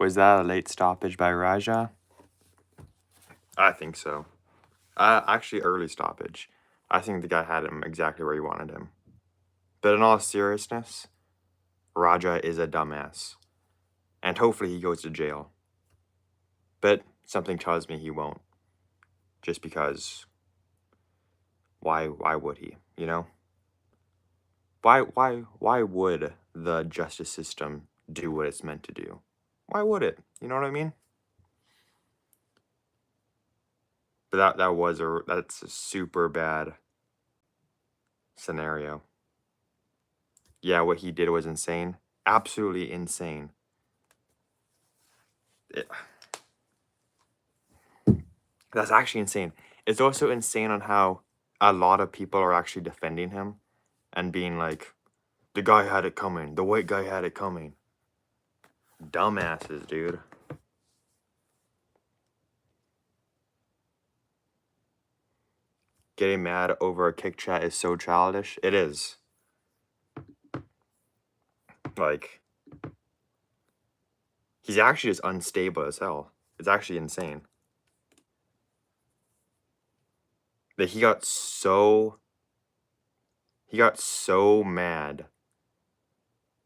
Was that a late stoppage by Raja? I think so. Actually, early stoppage. I think the guy had him exactly where he wanted him. But in all seriousness, Raja is a dumbass. And hopefully he goes to jail. But something tells me he won't. Just because, why would he, you know? Why would the justice system do what it's meant to do? Why would it? You know what I mean? But that's a super bad scenario. Yeah, what he did was insane. Absolutely insane. That's actually insane. It's also insane on how a lot of people are actually defending him and being like, the guy had it coming. The white guy had it coming. Dumbasses, dude. Getting mad over a kick chat is so childish. It is. Like, he's actually just unstable as hell. It's actually insane. That he got so mad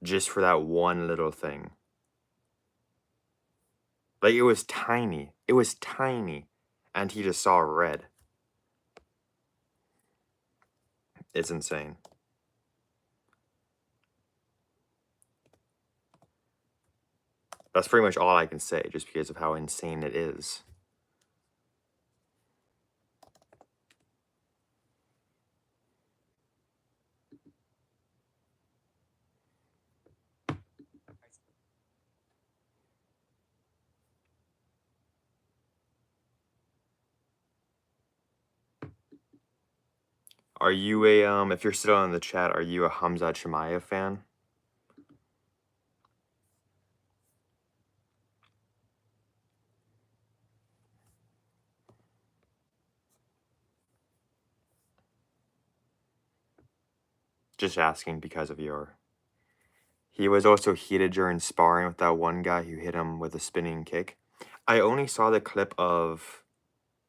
just for that one little thing. Like, it was tiny. It was tiny. And he just saw red. It's insane. That's pretty much all I can say, just because of how insane it is. Are you a, if you're still in the chat, are you a Hamza Chimaev fan? Just asking because of your... He was also heated during sparring with that one guy who hit him with a spinning kick. I only saw the clip of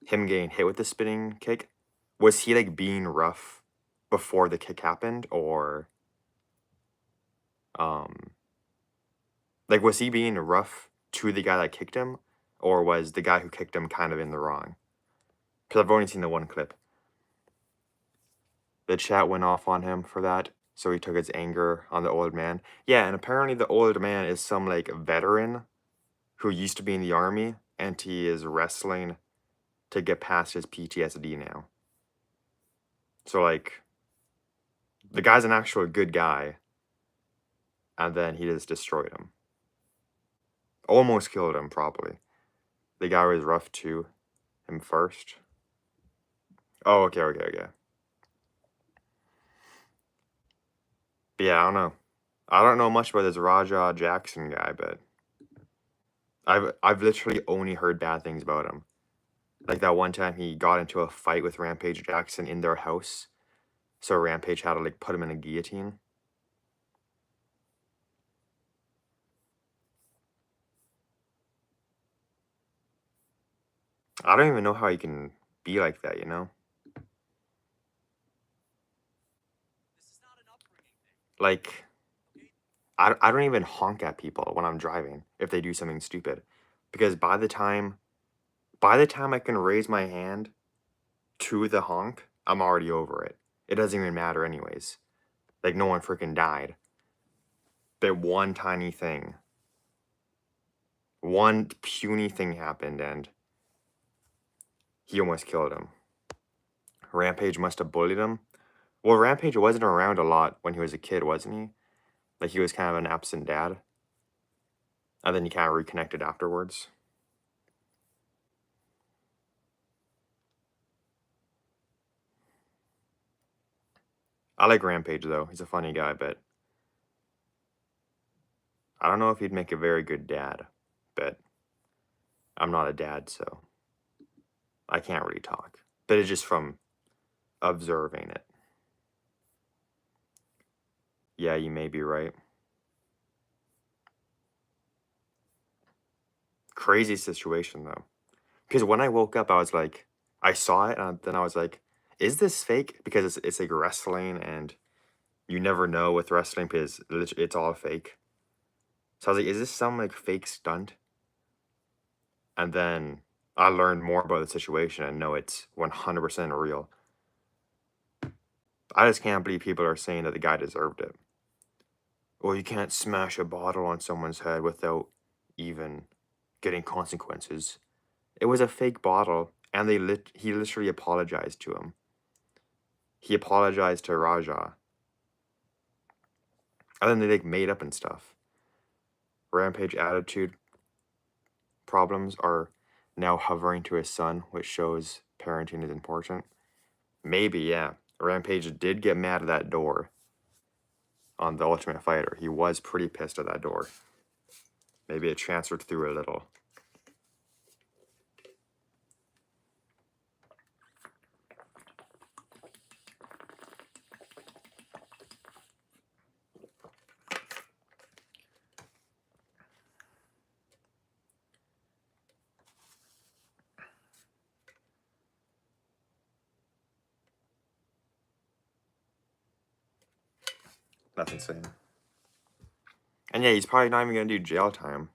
him getting hit with the spinning kick. Was he, like, being rough before the kick happened, or... Like, was he being rough to the guy that kicked him, or was the guy who kicked him kind of in the wrong? Because I've only seen the one clip. The chat went off on him for that, so he took his anger on the old man. Yeah, and apparently the old man is some, like, veteran who used to be in the army, and he is wrestling to get past his PTSD now. So, like, the guy's an actual good guy, and then he just destroyed him. Almost killed him, probably. The guy was rough to him first. Oh, okay. But yeah, I don't know. I don't know much about this Raja Jackson guy, but I've literally only heard bad things about him. Like that one time he got into a fight with Rampage Jackson in their house, so Rampage had to, like, put him in a guillotine. I don't even know how he can be like that, you know? Like, I don't even honk at people when I'm driving if they do something stupid. Because by the time I can raise my hand to the honk, I'm already over it. It doesn't even matter anyways. Like, no one freaking died. But one tiny thing. One puny thing happened and he almost killed him. Rampage must have bullied him. Well, Rampage wasn't around a lot when he was a kid, wasn't he? Like, he was kind of an absent dad. And then he kind of reconnected afterwards. I like Rampage, though. He's a funny guy, but I don't know if he'd make a very good dad. But I'm not a dad, so I can't really talk. But it's just from observing it. Yeah, you may be right. Crazy situation though. Because when I woke up, I was like, I saw it, and then I was like, is this fake? Because it's like wrestling, and you never know with wrestling because it's all fake. So I was like, is this some like fake stunt? And then I learned more about the situation and know it's 100% real. I just can't believe people are saying that the guy deserved it. Well, you can't smash a bottle on someone's head without even getting consequences. It was a fake bottle, and he literally apologized to him. He apologized to Raja. And then they like made up and stuff. Rampage attitude problems are now hovering to his son, which shows parenting is important. Maybe, yeah. Rampage did get mad at that door on The Ultimate Fighter. He was pretty pissed at that door. Maybe it transferred through a little. That's insane. And yeah, he's probably not even gonna do jail time.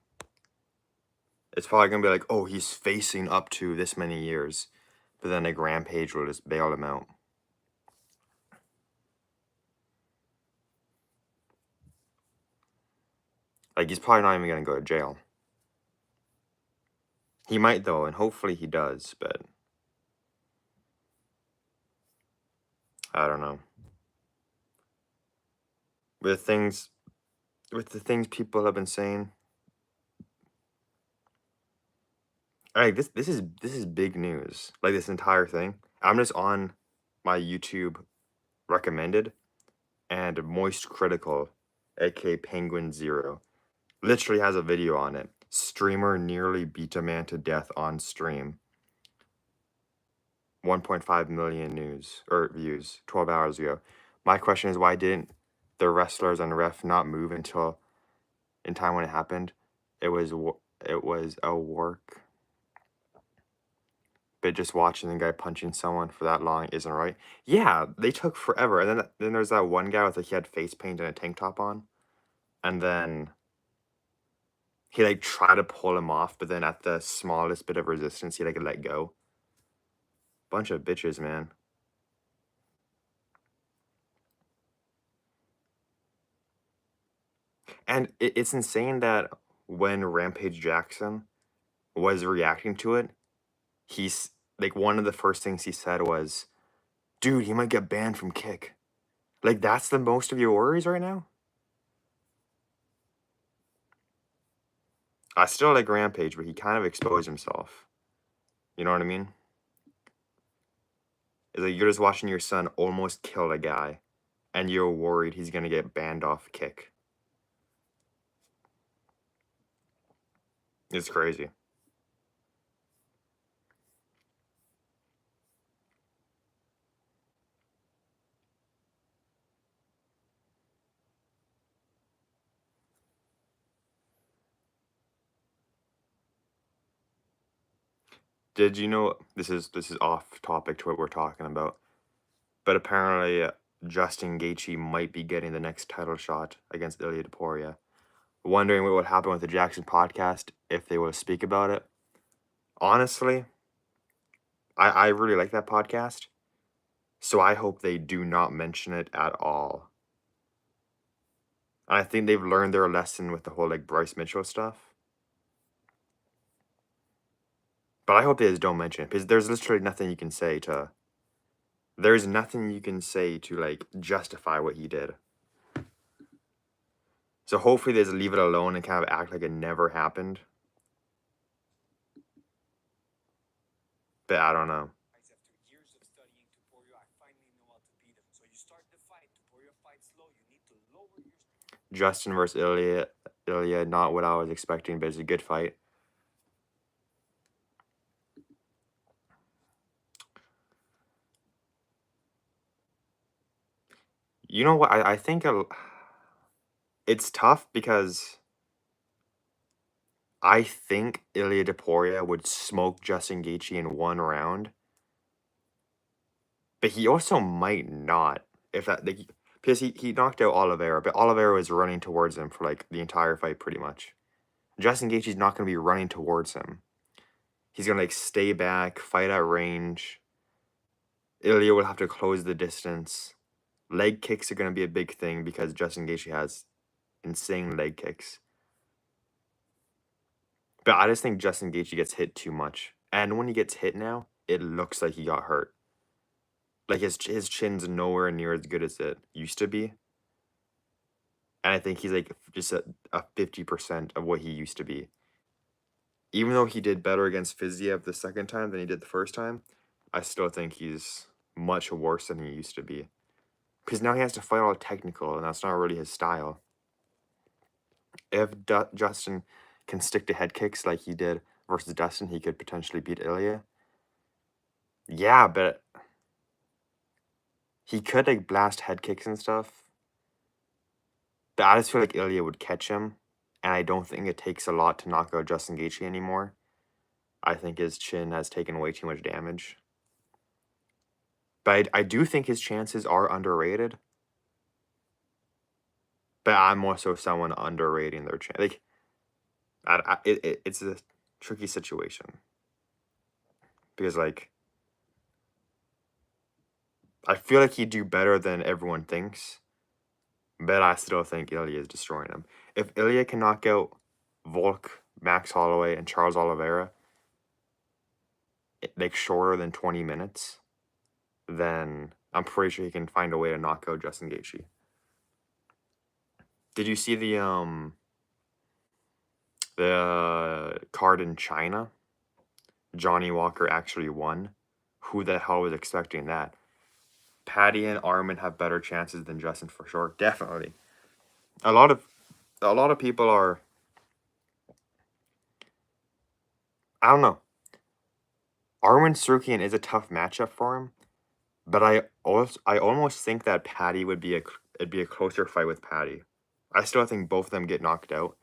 It's probably gonna be like, oh, he's facing up to this many years. But then like Rampage will just bail him out. Like he's probably not even gonna go to jail. He might though, and hopefully he does, but I don't know. With things with the things people have been saying, like this is big news. Like this entire thing. I'm just on my YouTube recommended, and Moist Critical, aka Penguin Zero, literally has a video on it. Streamer nearly beat a man to death on stream. 1.5 million views 12 hours ago. My question is, why didn't the wrestlers and ref not move until in time when it happened? It was a work, but just watching the guy punching someone for that long isn't right. Yeah, they took forever, and then there's that one guy with like he had face paint and a tank top on, and then he like tried to pull him off, but then at the smallest bit of resistance, he like let go. Bunch of bitches, man. And it's insane that when Rampage Jackson was reacting to it, he's like one of the first things he said was, "Dude, he might get banned from Kick." Like that's the most of your worries right now? I still like Rampage, but he kind of exposed himself. You know what I mean? It's like you're just watching your son almost kill a guy, and you're worried he's gonna get banned off Kick. It's crazy. Did you know this is off topic to what we're talking about? But apparently, Justin Gaethje might be getting the next title shot against Ilia Topuria. Wondering what would happen with the Jackson podcast if they will speak about it. Honestly, I really like that podcast, so I hope they do not mention it at all. I think they've learned their lesson with the whole like Bryce Mitchell stuff. But I hope they just don't mention it because there's literally nothing you can say to. There's nothing you can say to like justify what he did. So hopefully they just leave it alone and kind of act like it never happened. But I don't know. After years of studying Tuporio, I finally know how to beat him. So you start the fight, Tuporio fights slow, you need to lower your... Justin versus Ilia, not what I was expecting, but it's a good fight. You know what? I think it's tough because I think Ilia Topuria would smoke Justin Gaethje in 1 round, but he also might not if that like, because he knocked out Oliveira, but Oliveira was running towards him for, like, the entire fight pretty much. Justin Gaethje's not gonna be running towards him. He's gonna, like, stay back, fight at range. Ilia will have to close the distance. Leg kicks are gonna be a big thing because Justin Gaethje has insane leg kicks. But I just think Justin Gaethje gets hit too much, and when he gets hit now, it looks like he got hurt. Like, his chin's nowhere near as good as it used to be, and I think he's, like, just a 50% of what he used to be. Even though he did better against Fiziev the second time than he did the first time, I still think he's much worse than he used to be. Because now he has to fight all technical, and that's not really his style. If Justin can stick to head kicks like he did versus Dustin, he could potentially beat Ilia. Yeah, but he could, like, blast head kicks and stuff. But I just feel like Ilia would catch him, and I don't think it takes a lot to knock out Justin Gaethje anymore. I think his chin has taken way too much damage. But I do think his chances are underrated. But I'm more so someone underrating their chance. Like, it's a tricky situation. Because, like, I feel like he'd do better than everyone thinks, but I still think Ilia is destroying him. If Ilia can knock out Volk, Max Holloway, and Charles Oliveira, like, shorter than 20 minutes, then I'm pretty sure he can find a way to knock out Justin Gaethje. Did you see the card in China? Johnny Walker actually won. Who the hell was expecting that? Paddy and Armin have better chances than Justin for sure. Definitely. A lot of people are, I don't know. Armin Sarukian is a tough matchup for him, but I almost think that Paddy it'd be a closer fight with Paddy. I still think both of them get knocked out.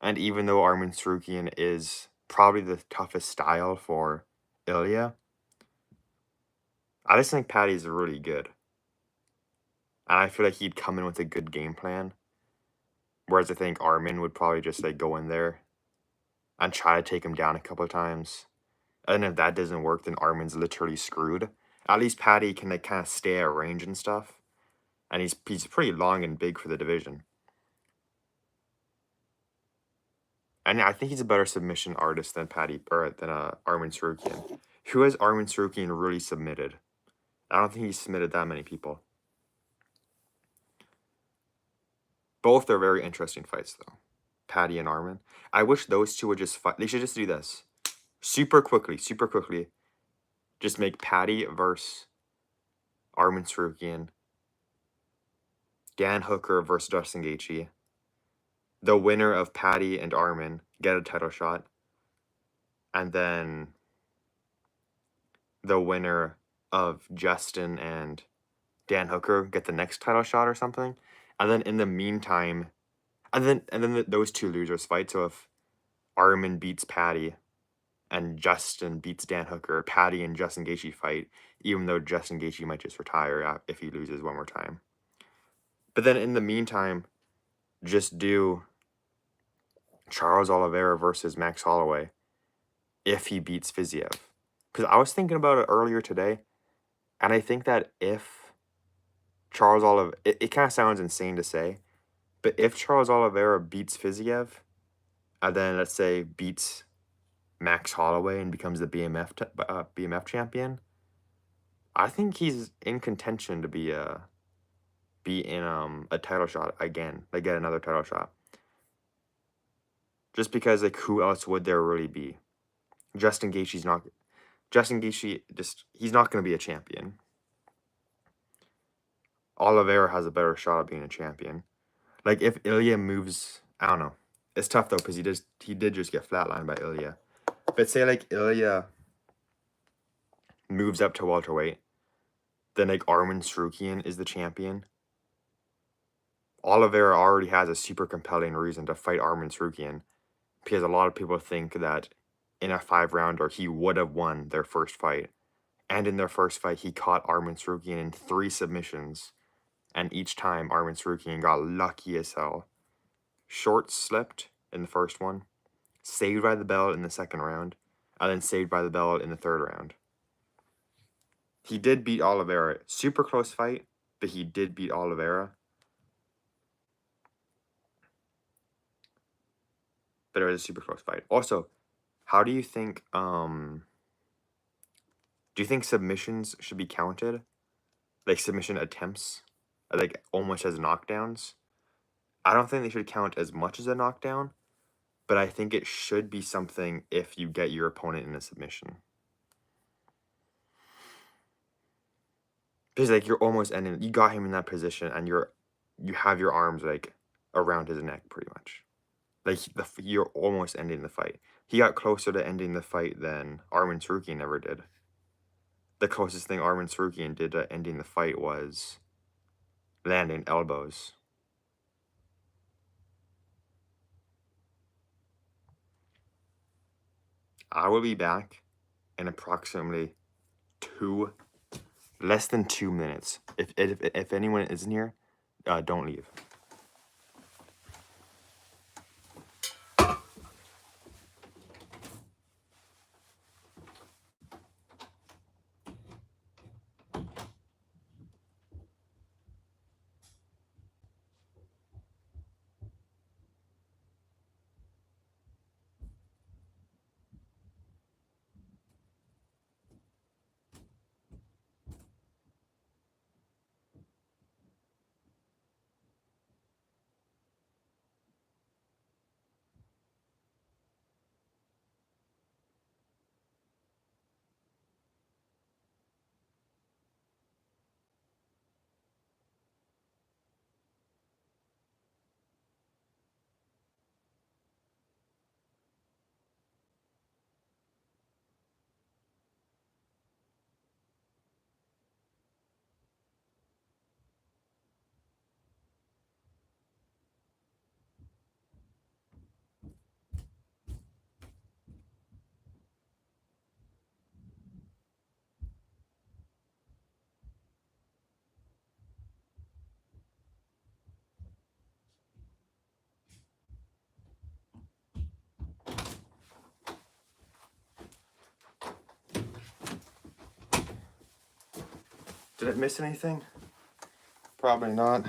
And even though Armin Sarukian is probably the toughest style for Ilia, I just think Paddy's really good. And I feel like he'd come in with a good game plan. Whereas I think Armin would probably just, like, go in there and try to take him down a couple of times. And if that doesn't work, then Armin's literally screwed. At least Paddy can, like, kind of stay at range and stuff. And he's pretty long and big for the division. And I think he's a better submission artist than Armin Sarukian. Who has Armin Sarukian really submitted? I don't think he's submitted that many people. Both are very interesting fights, though. Paddy and Armin. I wish those two would just fight. They should just do this. Super quickly. Just make Paddy versus Armin Sarukian. Dan Hooker versus Justin Gaethje. The winner of Paddy and Armin get a title shot. And then the winner of Justin and Dan Hooker get the next title shot or something. And then in the meantime, those two losers fight. So if Armin beats Paddy and Justin beats Dan Hooker, Paddy and Justin Gaethje fight, even though Justin Gaethje might just retire if he loses one more time. But then in the meantime, just do Charles Oliveira versus Max Holloway if he beats Fiziev. Because I was thinking about it earlier today, and I think that if Charles Oliveira, it kind of sounds insane to say, but if Charles Oliveira beats Fiziev, and then let's say beats Max Holloway and becomes the BMF champion, I think he's in contention to be in a title shot again, like get another title shot. Just because, like, who else would there really be? Justin Gaethje, he's not going to be a champion. Oliveira has a better shot at being a champion. Like, if Ilia moves, I don't know. It's tough though because he did just get flatlined by Ilia. But say, like, Ilia moves up to welterweight, then, like, Armin Sarukian is the champion. Oliveira already has a super compelling reason to fight Armin Sarukian because a lot of people think that in a 5-rounder, he would have won their first fight. And in their first fight, he caught Arman Tsarukyan in 3 submissions. And each time, Arman Tsarukyan got lucky as hell. Short slipped in the first one, saved by the bell in the second round, and then saved by the bell in the third round. He did beat Oliveira. Super close fight, but he did beat Oliveira. But it was a super close fight. Also, how do you think do you think submissions should be counted? Like submission attempts? Like almost as knockdowns? I don't think they should count as much as a knockdown, but I think it should be something if you get your opponent in a submission. Because like you're almost ending, you got him in that position and you have your arms like around his neck pretty much. Like you're almost ending the fight. He got closer to ending the fight than Arman Tsarukyan ever did. The closest thing Arman Tsarukyan did to ending the fight was landing elbows. I will be back in approximately less than 2 minutes. If anyone isn't here, don't leave. Did I miss anything? Probably not.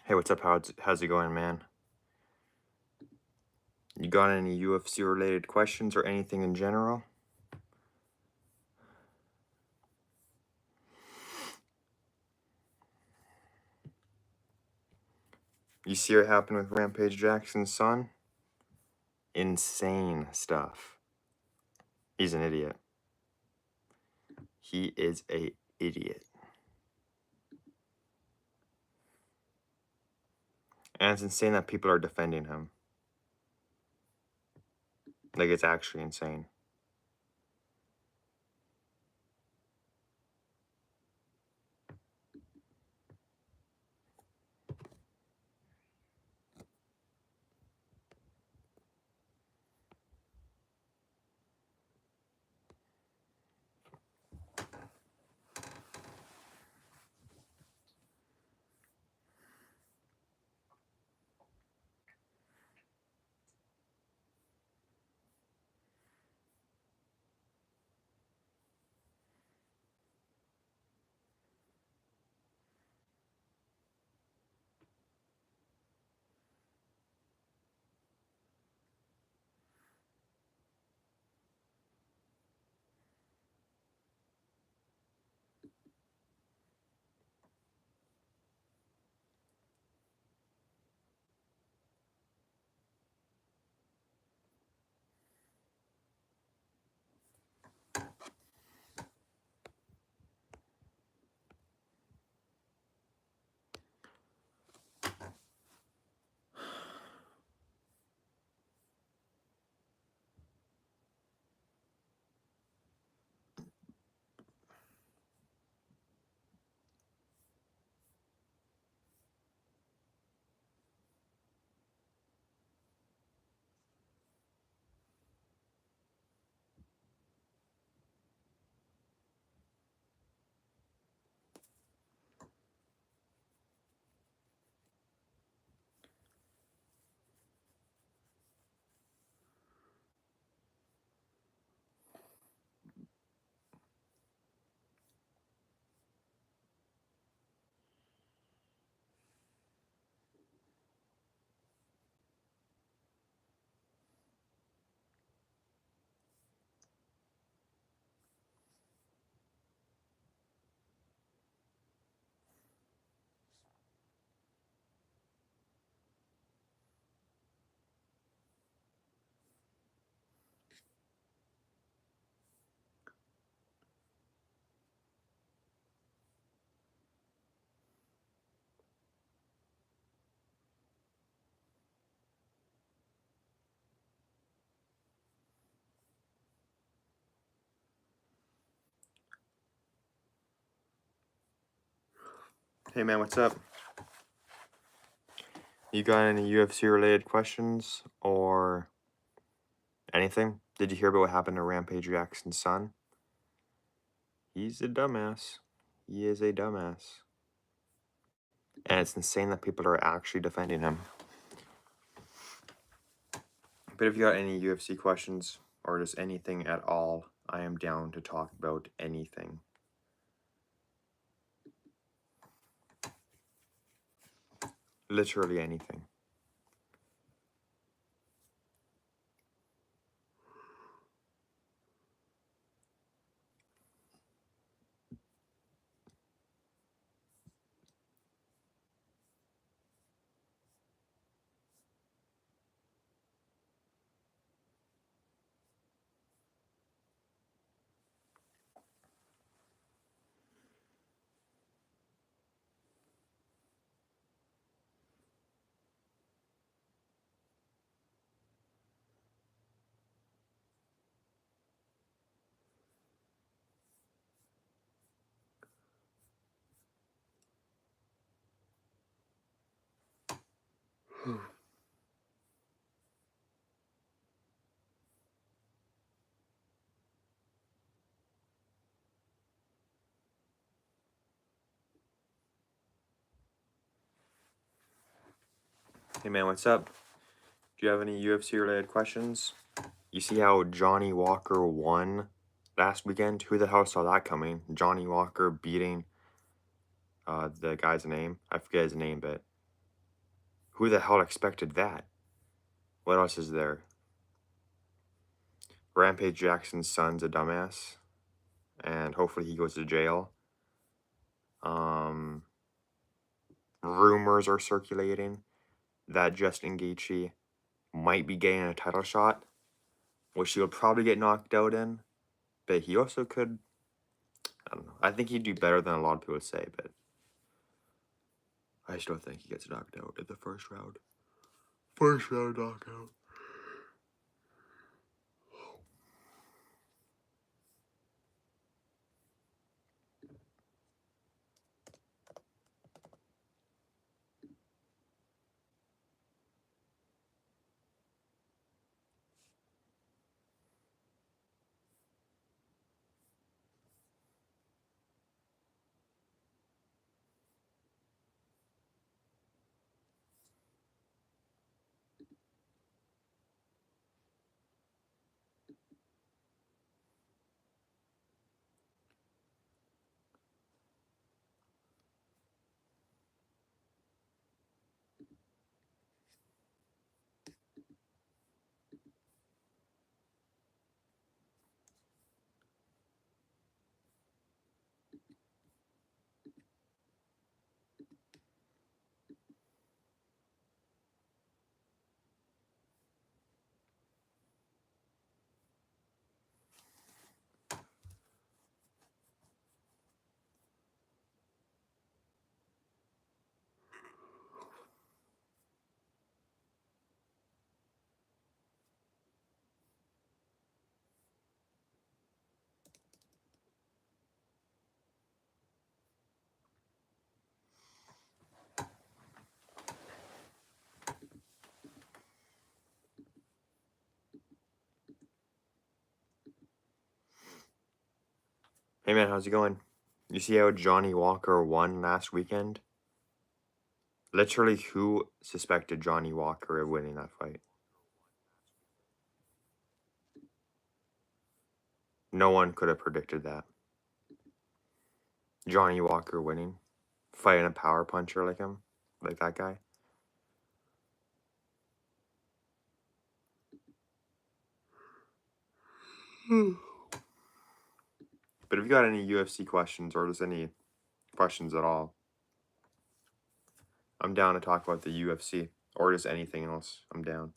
Hey, what's up? How's it going, man? You got any UFC related questions or anything in general? You see what happened with Rampage Jackson's son? Insane stuff. He's an idiot. He is a idiot. And it's insane that people are defending him. Like, it's actually insane. Hey man, what's up? You got any UFC related questions or anything? Did you hear about what happened to Rampage Jackson's son? He's a dumbass. He is a dumbass. And it's insane that people are actually defending him. But if you got any UFC questions or just anything at all, I am down to talk about anything. Literally anything. Hey man, what's up? Do you have any UFC related questions? You see how Johnny Walker won last weekend? Who the hell saw that coming? Johnny Walker beating the guy's name. I forget his name, but who the hell expected that? What else is there? Rampage Jackson's son's a dumbass, and hopefully he goes to jail. Rumors are circulating that Justin Gaethje might be getting a title shot, which he will probably get knocked out in, but he also could. I don't know. I think he'd do better than a lot of people would say, but I still think he gets knocked out in the first round. First round knockout. Hey man, how's it going? You see how Johnny Walker won last weekend? Literally, who suspected Johnny Walker of winning that fight? No one could have predicted that. Johnny Walker winning, fighting a power puncher like him, like that guy. But if you got any UFC questions or just any questions at all, I'm down to talk about the UFC or just anything else. I'm down.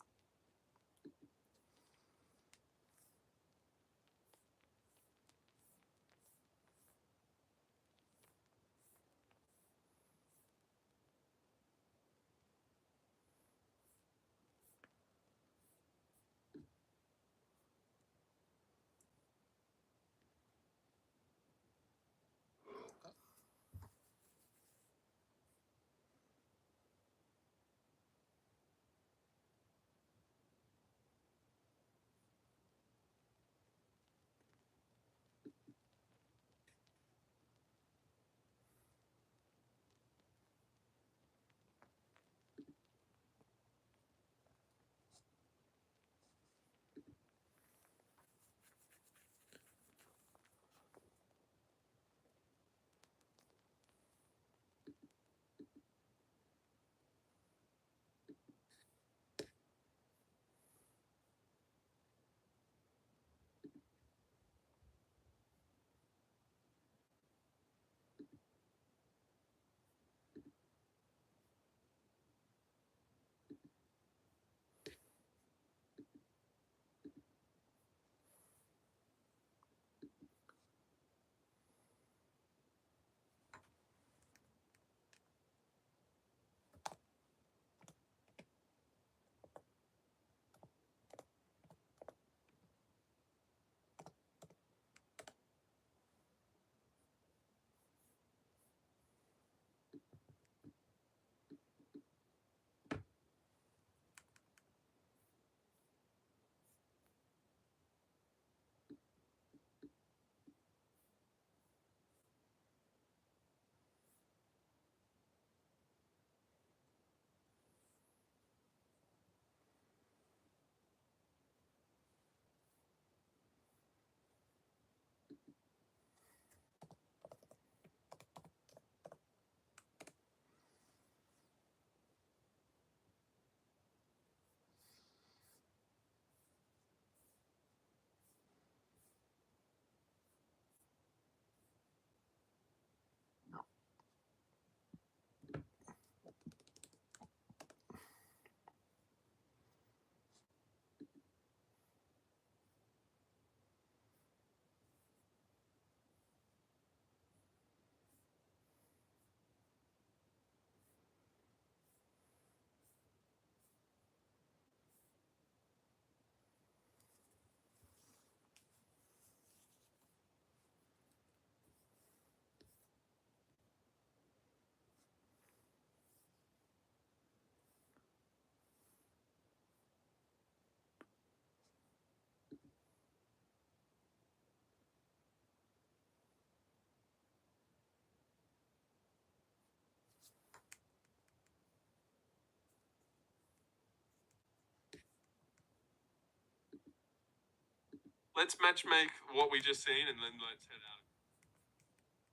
Let's match make what we just seen, and then let's head out.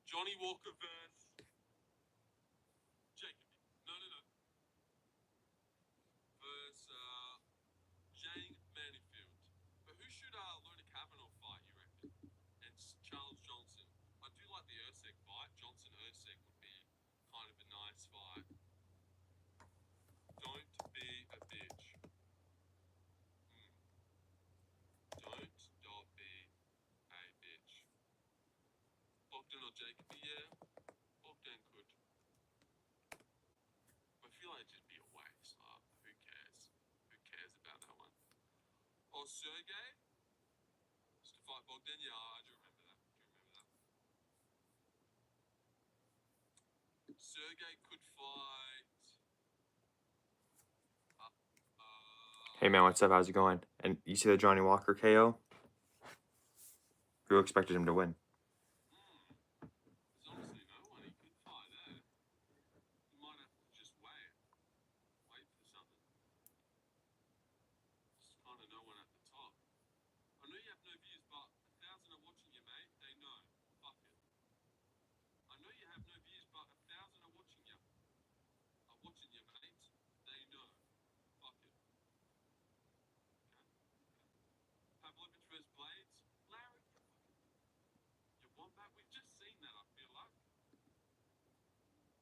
Johnny Walker versus Jacob. No. Versus Jane Manifield. But who should Lona Kavanaugh fight, you reckon? And Charles Johnson. I do like the Usyk fight. Johnson Usyk would be kind of a nice fight. Don't be a bitch. Don't be a bitch. Bogdan or Jacob? Yeah, Bogdan could. I feel like it'd just be a waste. Who cares? Who cares about that one? Oh, Sergey? Just to fight Bogdan? Yeah, I do remember that. Sergey could fight. Hey man, what's up? How's it going? And you see the Johnny Walker KO? Who expected him to win? There's honestly no one he could fight, eh? You might have to just wait for something. Just kind of no one at the top. I know you have no views, but 1,000 are watching you, mate. They know. Fuck it. I know you have no views, but 1,000 are watching you. Mate. They know. Fuck it. Okay. Pavlovich versus Blades. Larry, you want that? We've just seen that, I feel like.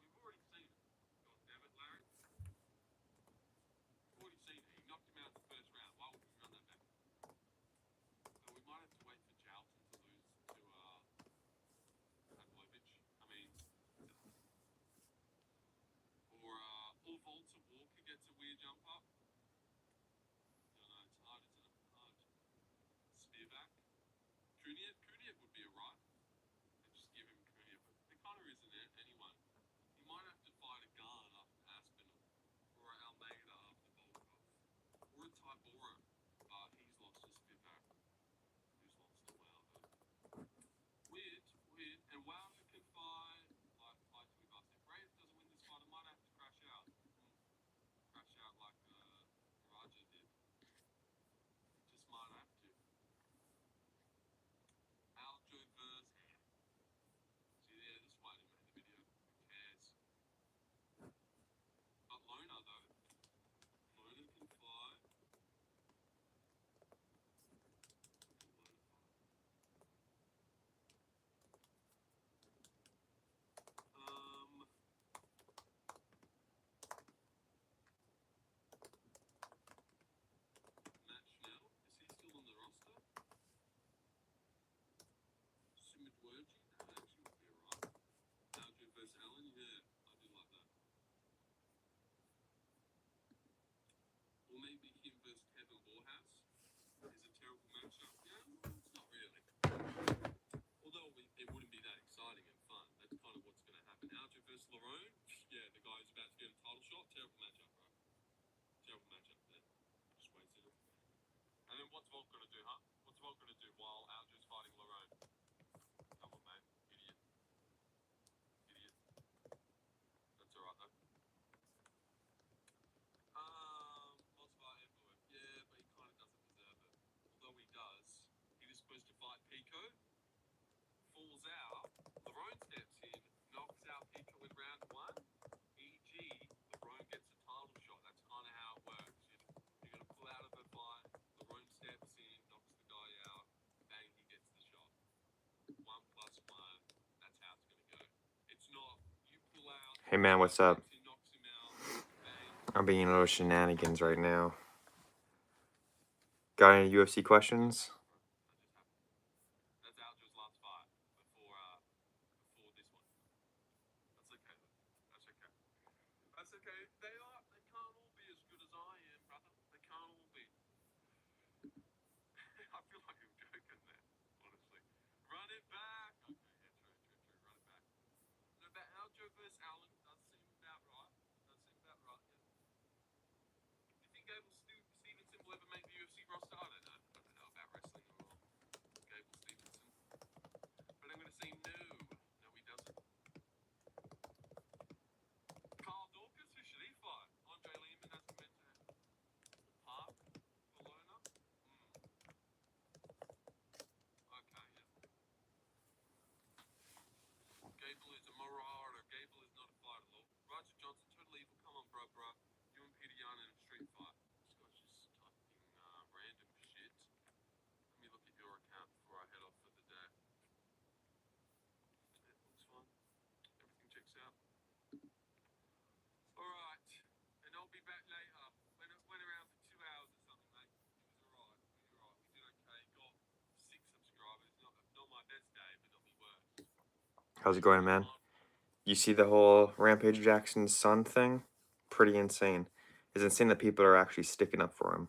We've already seen it. God damn it, Larry. We've already seen it. He knocked him out in the first round. Why would we run that back? So we might have to wait for Jalton to lose to Pavlovich. I mean, or Volta Walker gets a weird jump up. I don't know, it's hard, isn't it? Hard. Spearback. Kuniet would be alright. Just give him Kuniet, but there kind of isn't anyone. He might have to fight a Garn after Aspinall, or Almeida after Volkov, or a Tybora, but he's lost to Spivak, who's lost to Wilder. Weird. And Wilder can fight to us. If Reyes doesn't win this fight, I might have to crash out. Crash out like Raja did. Just might have to. Aljo versus. See, yeah, this fight didn't make the video. Who cares? But Lona, though. Lona can fly. Match now. Is he still on the roster? Sumidwerji? That actually would be alright. Aljo versus Allen? Yeah, I do like that. Or maybe him versus Kevin Borhaus is a terrible matchup. Yeah, it's not really. Although it wouldn't be that exciting and fun. That's kind of what's going to happen. Aljo versus Lerone? Yeah, the guy who's about to get a title shot. Terrible matchup, bro. Terrible matchup there. Just wasted it. And then what's Volk going to do, huh? What's Volk going to do while Aljo's fighting Lerone? Come on, mate. Idiot. That's alright, though. Mossbar Evloev. Yeah, but he kind of doesn't deserve it. Although he does. He was supposed to fight Pico. Falls out. Lerone steps in. Knocks out Pico in round 1. E.g., Lerone gets a title shot. That's kind of how it works. You're going to pull out of a fight. Lerone steps in. Knocks the guy out. Bang, he gets the shot. 1+1. That's how it's going to go. It's not you pull out. Hey man, what's up? He knocks him out. Bang. I'm being a little shenanigans right now. Got any UFC questions? That's Aljo's last fight before this one. That's okay though. That's okay. That's okay. They can't all be as good as I am, brother. They can't all be. I feel like I'm joking there, honestly. Run it back. Okay, yeah, true. Run it back. No, but Aljo versus Allen does seem about right. Yeah. Do you think Gable Stevenson will ever make the UFC roster? I don't know. I don't know about wrestling at all. Gable Stevenson. But I'm going to say no. No, he doesn't. Carl Dawkins, who should he fight? Andre Lehman hasn't been to Park, Bologna. How's it going, man? You see the whole Rampage Jackson's son thing? Pretty insane. It's insane that people are actually sticking up for him.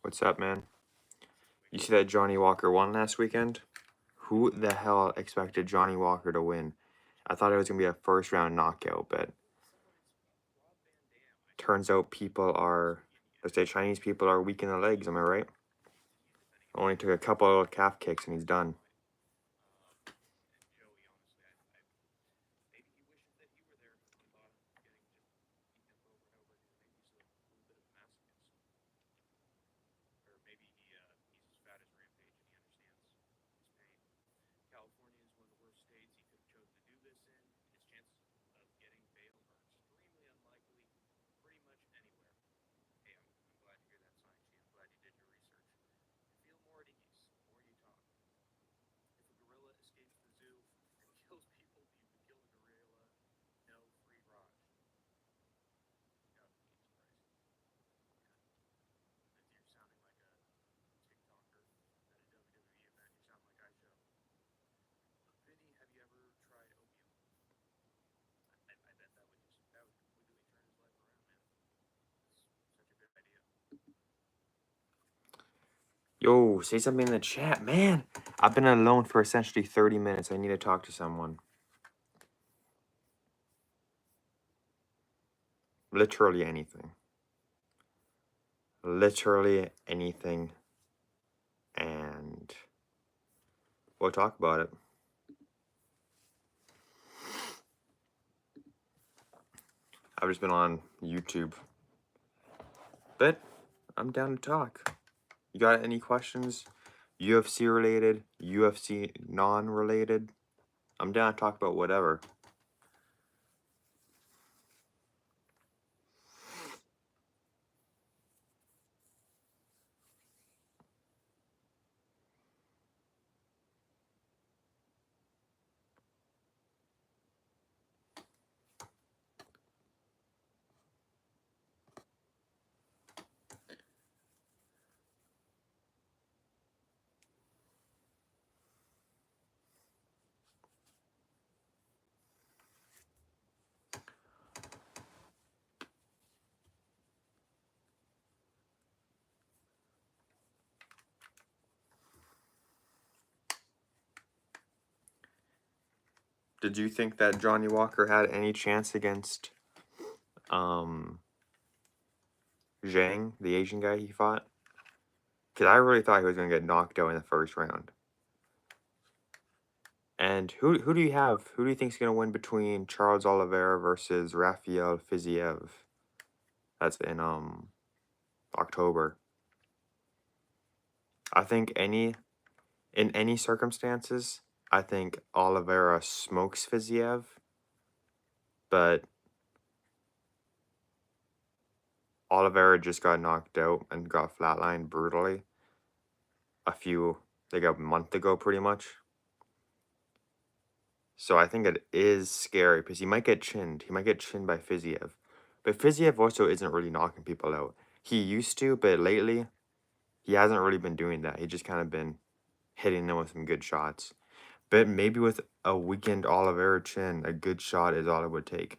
What's up, man? You see that Johnny Walker won last weekend? Who the hell expected Johnny Walker to win? I thought it was going to be a first round knockout, but turns out people are, let's say Chinese people are weak in the legs, am I right? Only took a couple of calf kicks and he's done. Yo, say something in the chat, man. I've been alone for essentially 30 minutes. I need to talk to someone. Literally anything. Literally anything. And we'll talk about it. I've just been on YouTube. But I'm down to talk. You got any questions? UFC related, UFC non-related? I'm down to talk about whatever. Did you think that Johnny Walker had any chance against Zhang, the Asian guy he fought? Because I really thought he was going to get knocked out in the first round. And who do you have? Who do you think is going to win between Charles Oliveira versus Rafael Fiziev? That's in October. I think in any circumstances, I think Oliveira smokes Fiziev, but Oliveira just got knocked out and got flatlined brutally like a month ago pretty much. So I think it is scary because he might get chinned. He might get chinned by Fiziev. But Fiziev also isn't really knocking people out. He used to, but lately, he hasn't really been doing that. He just kind of been hitting them with some good shots. But maybe with a weakened Oliveira chin, a good shot is all it would take.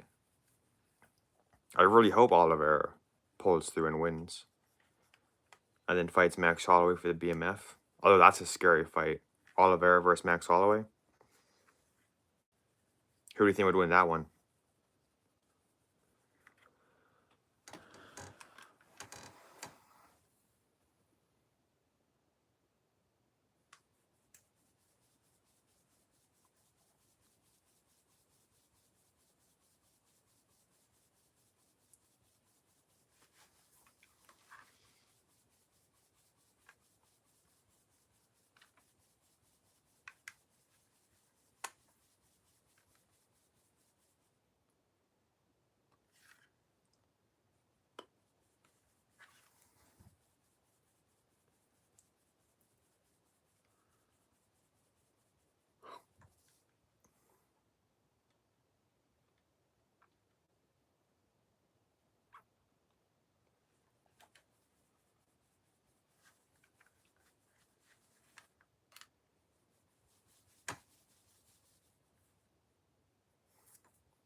I really hope Oliveira pulls through and wins. and then fights Max Holloway for the BMF. Although that's a scary fight. Oliveira versus Max Holloway. Who do you think would win that one?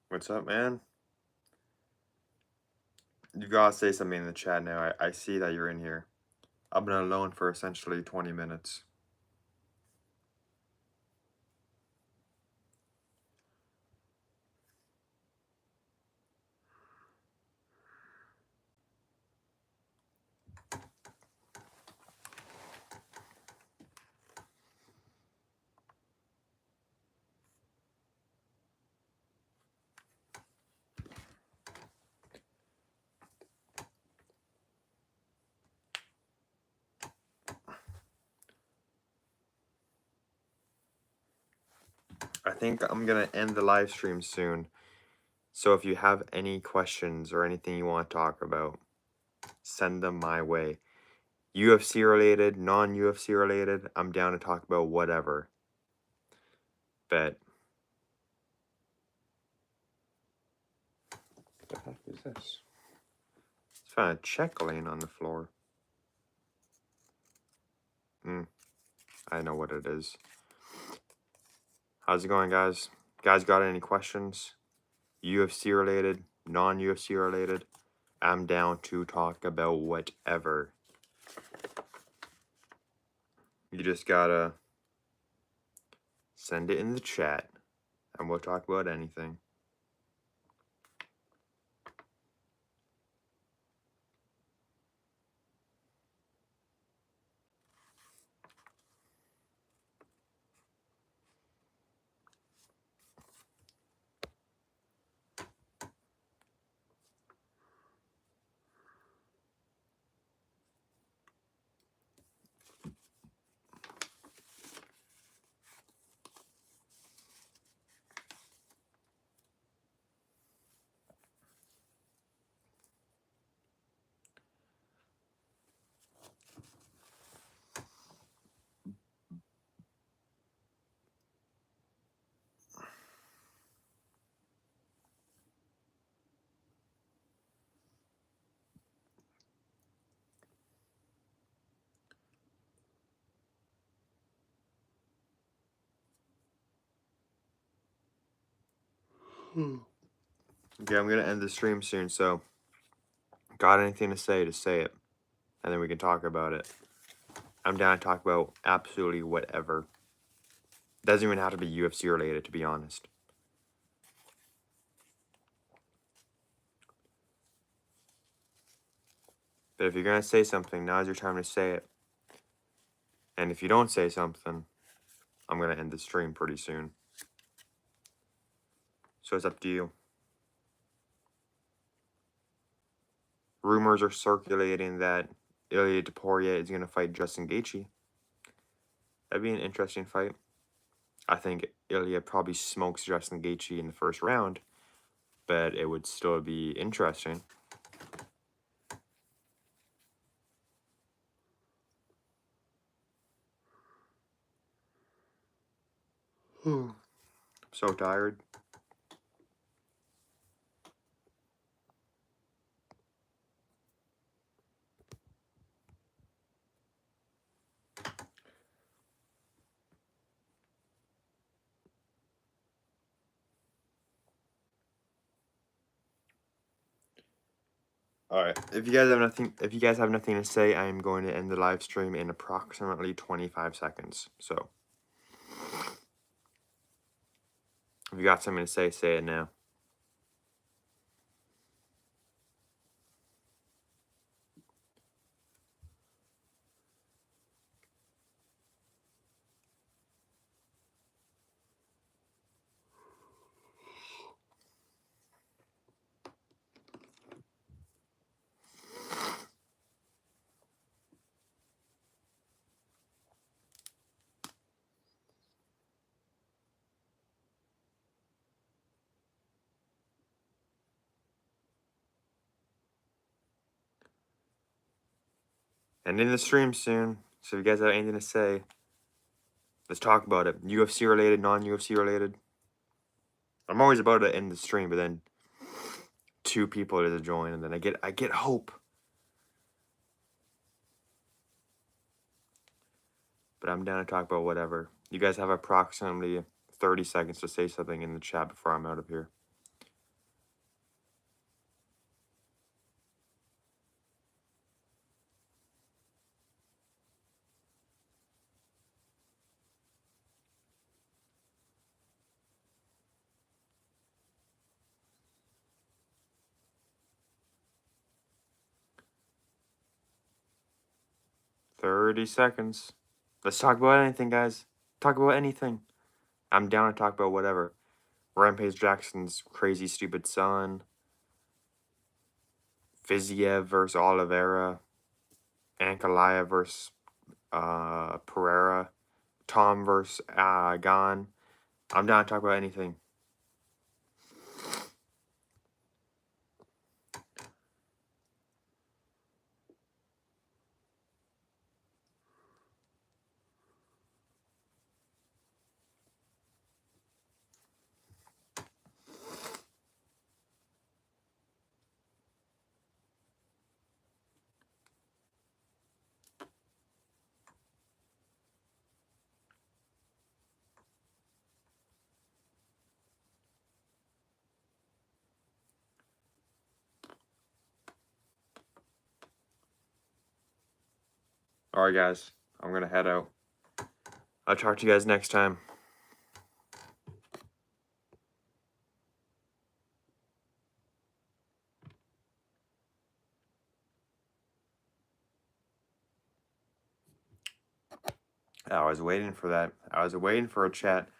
What's up, man? You gotta say something in the chat now. I see that you're in here. I've been alone for essentially 20 minutes. I think I'm gonna end the live stream soon. So if you have any questions or anything you want to talk about, send them my way. UFC related, non-UFC related, I'm down to talk about whatever. But what the heck is this? It's found a check laying on the floor. I know what it is. How's it going, guys? Guys, got any questions? UFC related, non-UFC related? I'm down to talk about whatever. You just gotta send it in the chat, and we'll talk about anything. Okay, I'm gonna end the stream soon, so got anything to say, just say it, and then we can talk about it. I'm down to talk about absolutely whatever. Doesn't even have to be UFC related, to be honest. But if you're gonna say something, now's your time to say it. And if you don't say something, I'm gonna end the stream pretty soon. So it's up to you. Rumors are circulating that Ilia Poirier is gonna fight Justin Gaethje. That'd be an interesting fight. I think Ilia probably smokes Justin Gaethje in the first round, but it would still be interesting. I'm so tired. Alright. If you guys have nothing to say, I am going to end the live stream in approximately 25 seconds. So if you got something to say it now. Ending the stream soon. So if you guys have anything to say, let's talk about it. UFC related, non-UFC related. I'm always about to end the stream, but then 2 people to join, and then I get hope. But I'm down to talk about whatever. You guys have approximately 30 seconds to say something in the chat before I'm out of here. "30 seconds. Let's talk about anything, guys. Talk about anything. I'm down to talk about whatever. Rampage Jackson's crazy stupid son. Fiziev versus Oliveira. Ankalaev versus Pereira. Tom versus Gon. I'm down to talk about anything. Alright, guys. I'm going to head out. I'll talk to you guys next time. I was waiting for that. I was waiting for a chat.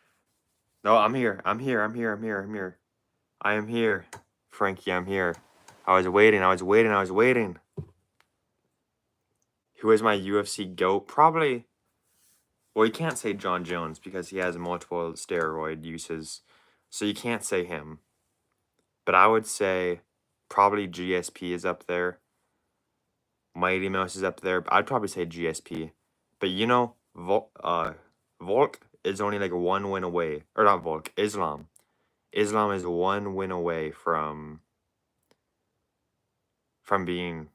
No, I'm here. I'm here. I'm here. I'm here. I'm here. I am here. Frankie, I'm here. I was waiting. I was waiting. I was waiting. Who is my UFC GOAT? Probably. Well, you can't say John Jones because he has multiple steroid uses. So you can't say him. But I would say probably GSP is up there. Mighty Mouse is up there. But I'd probably say GSP. But you know, Volk is only like 1 win away. Or not Volk, Islam. Islam is 1 win away from being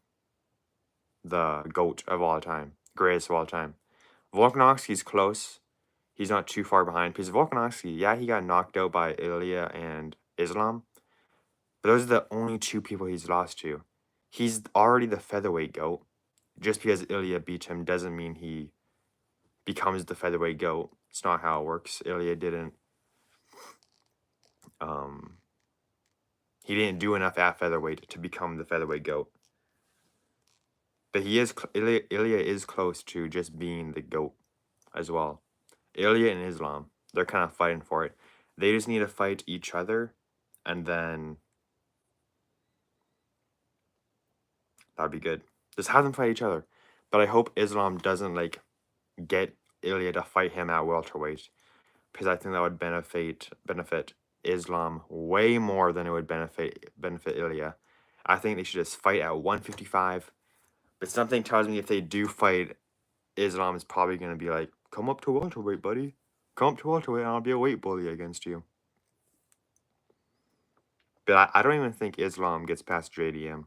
the GOAT of all time. Greatest of all time. Volkanovski's close. He's not too far behind. Because Volkanovski, yeah, he got knocked out by Ilia and Islam. But those are the only 2 people he's lost to. He's already the featherweight GOAT. Just because Ilia beat him doesn't mean he becomes the featherweight GOAT. It's not how it works. Ilia didn't he didn't do enough at featherweight to become the featherweight GOAT. But he is Ilia is close to just being the GOAT as well. Ilia and Islam, they're kind of fighting for it. They just need to fight each other, and then that'd be good. Just have them fight each other. But I hope Islam doesn't like get Ilia to fight him at welterweight, because I think that would benefit Islam way more than it would benefit Ilia. I think they should just fight at 155. But something tells me if they do fight, Islam is probably going to be like, come up to welterweight, buddy. Come up to welterweight and I'll be a weight bully against you. But I don't even think Islam gets past JDM.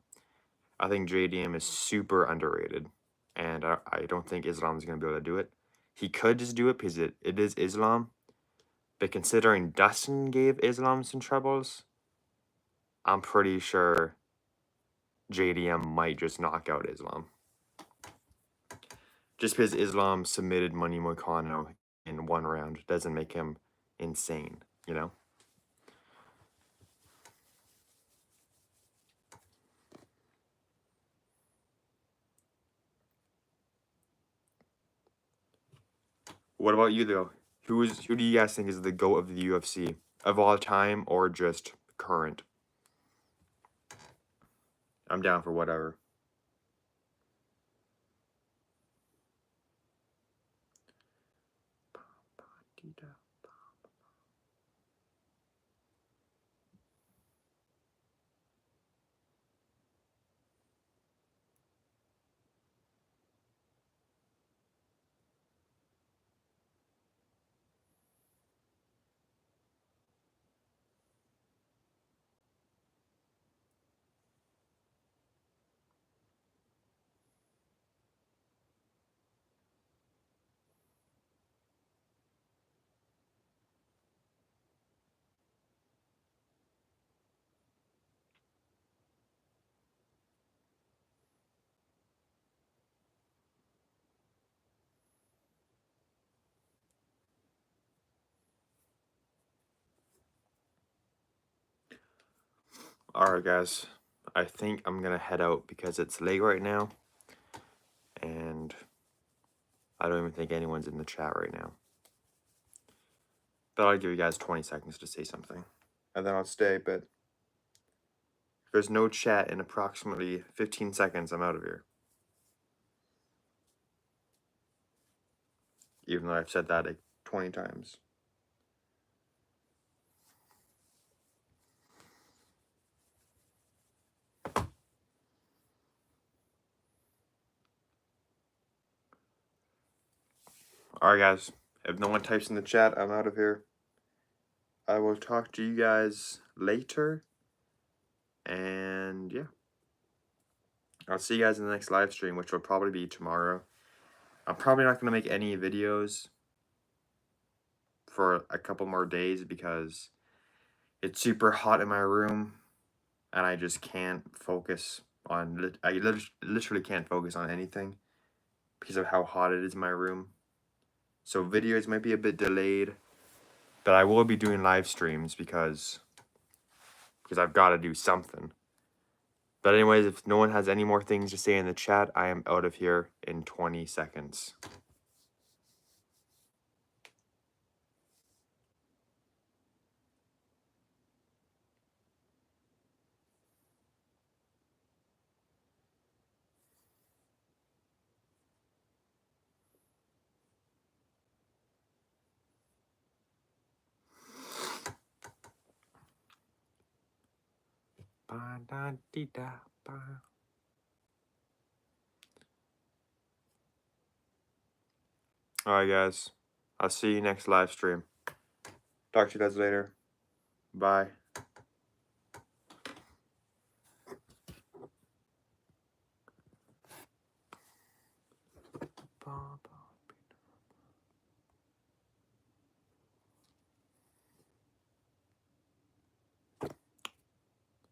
I think JDM is super underrated. And I don't think Islam is going to be able to do it. He could just do it because it is Islam. But considering Dustin gave Islam some troubles, I'm pretty sure JDM might just knock out Islam. Just because Islam submitted Money Moicano in 1 round doesn't make him insane, you know? What about you, though? Who do you guys think is the GOAT of the UFC? Of all time or just current? I'm down for whatever. Alright, guys. I think I'm gonna head out because it's late right now. And I don't even think anyone's in the chat right now. But I'll give you guys 20 seconds to say something. And then I'll stay, but if there's no chat in approximately 15 seconds, I'm out of here. Even though I've said that like 20 times. Alright, guys. If no one types in the chat, I'm out of here. I will talk to you guys later. And yeah. I'll see you guys in the next live stream, which will probably be tomorrow. I'm probably not going to make any videos for a couple more days because it's super hot in my room and I just can't focus on, I literally can't focus on anything because of how hot it is in my room. So videos might be a bit delayed, but I will be doing live streams because I've got to do something. But anyways, if no one has any more things to say in the chat, I am out of here in 20 seconds. Alright, guys. I'll see you next live stream. Talk to you guys later. Bye.